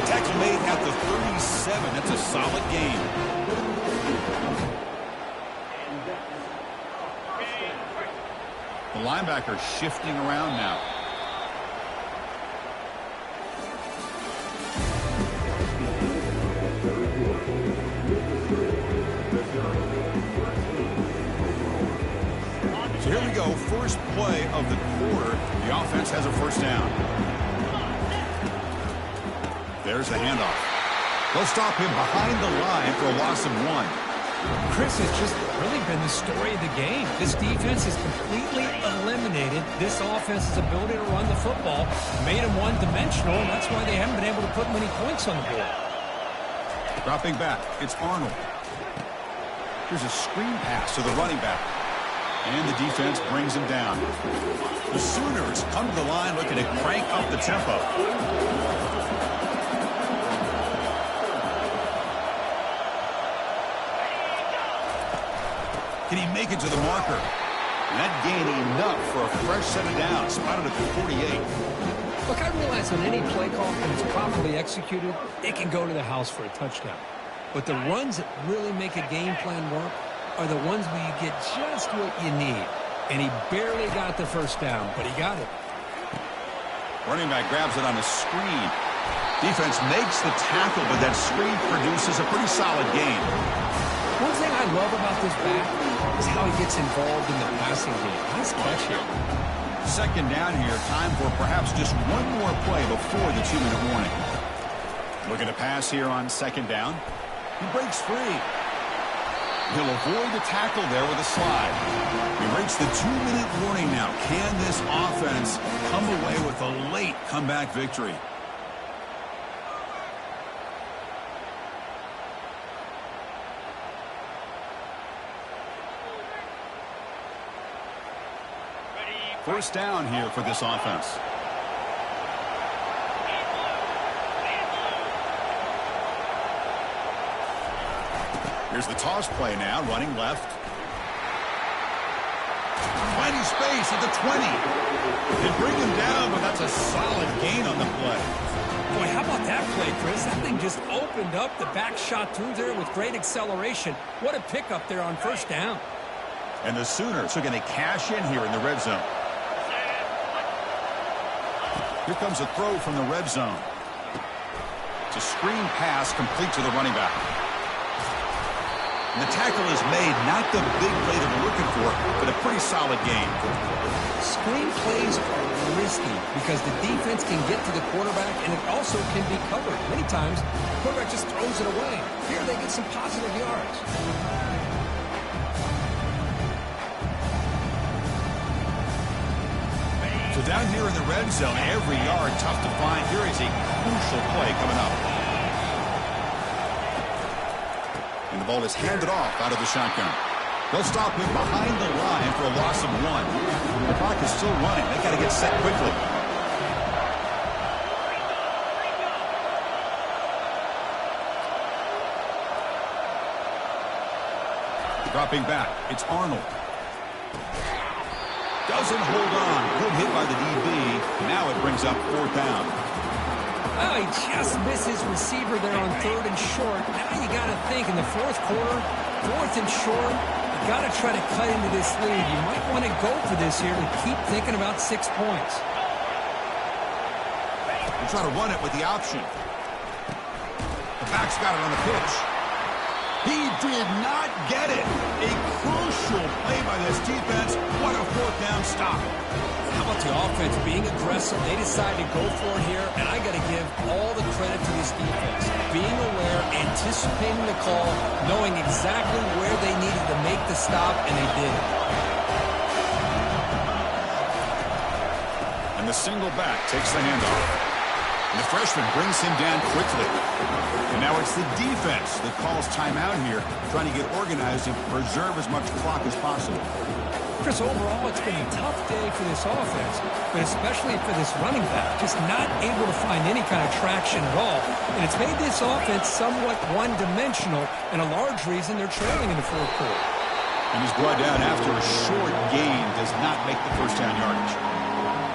Tackle made at the 37. That's a solid gain. The linebacker shifting around now. Here we go, first play of the quarter. The offense has a first down. There's the handoff. They'll stop him behind the line for a loss of 1. Chris, has just really been the story of the game. This defense has completely eliminated this offense's ability to run the football, made them one-dimensional, and that's why they haven't been able to put many points on the board. Dropping back, it's Arnold. Here's a screen pass to the running back. And the defense brings him down. The Sooners come to the line looking to crank up the tempo. Can he make it to the marker? And that gained enough for a fresh set of downs. Spotted at the 48. Look, I realize on any play call, when it's properly executed, it can go to the house for a touchdown. But the runs that really make a game plan work are the ones where you get just what you need. And he barely got the first down, but he got it. Running back grabs it on the screen. Defense makes the tackle, but that screen produces a pretty solid gain. One thing I love about this back is how he gets involved in the passing game. Nice catch here. Second down here. Time for perhaps just one more play before the 2-minute warning. Looking to pass here on second down. He breaks free. He'll avoid the tackle there with a slide. He breaks the 2-minute warning now. Can this offense come away with a late comeback victory? First down here for this offense. Here's the toss play now, running left. Finding space at the 20. They bring him down, but that's a solid gain on the play. Boy, how about that play, Chris? That thing just opened up. The back shot through there with great acceleration. What a pickup there on first down. And the Sooners are going to cash in here in the red zone. Here comes a throw from the red zone. It's a screen pass complete to the running back. And the tackle is made, not the big play that we're looking for, but a pretty solid gain. Screen plays are risky because the defense can get to the quarterback and it also can be covered. Many times, the quarterback just throws it away. Here they get some positive yards. So down here in the red zone, every yard tough to find. Here is a crucial play coming up. And the ball is handed off out of the shotgun. They'll stop him behind the line for a loss of 1. The clock is still running. They got to get set quickly. Dropping back, it's Arnold. Doesn't hold on. Good hit by the DB. Now it brings up fourth down. Oh, he just misses receiver there on third and short. Now you got to think in the fourth quarter, fourth and short, you got to try to cut into this lead. You might want to go for this here to keep thinking about 6 points. They try to run it with the option. The back's got it on the pitch. He did not get it. A crucial play by this defense. What a fourth down stop. How about the offense being aggressive? They decided to go for it here, and I got to give all the credit to this defense. Being aware, anticipating the call, knowing exactly where they needed to make the stop, and they did. And the single back takes the handoff. And the freshman brings him down quickly. And now it's the defense that calls timeout here, trying to get organized and preserve as much clock as possible. Chris, overall, it's been a tough day for this offense, but especially for this running back, just not able to find any kind of traction at all. And it's made this offense somewhat one-dimensional, and a large reason they're trailing in the fourth quarter. And he's brought down after a short gain, does not make the first down yardage.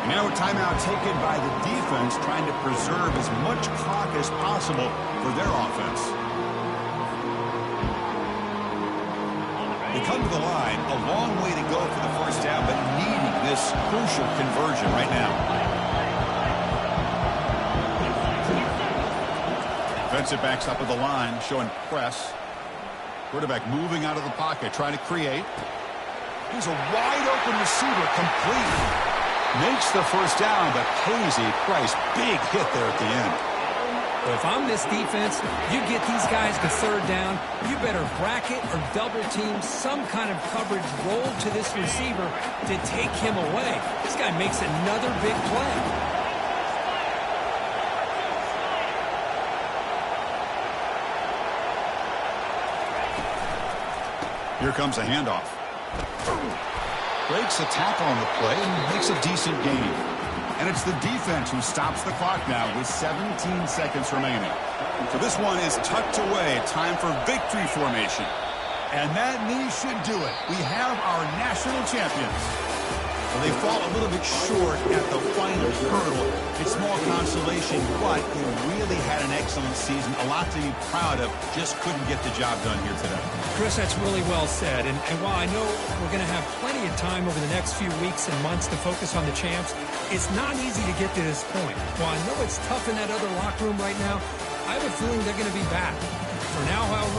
And now a timeout taken by the defense, trying to preserve as much clock as possible for their offense. They come to the line, a long way to go for the first down, but needing this crucial conversion right now. Defensive backs up at the line, showing press. Quarterback moving out of the pocket, trying to create. Here's a wide-open receiver, complete. Makes the first down, but pays a price. Big hit there at the end. Well, if I'm this defense, you get these guys to third down, you better bracket or double team some kind of coverage roll to this receiver to take him away. This guy makes another big play. Here comes a handoff. Breaks a tackle on the play and makes a decent gain. And it's the defense who stops the clock now with 17 seconds remaining. So this one is tucked away. Time for victory formation. And that knee should do it. We have our national champions. Well, they fall a little bit short at the final hurdle. It's small consolation, but they really had an excellent season. A lot to be proud of. Just couldn't get the job done here today. Chris, that's really well said. And while I know we're going to have plenty of time over the next few weeks and months to focus on the champs, it's not easy to get to this point. While I know it's tough in that other locker room right now, I have a feeling they're going to be back. For now, however,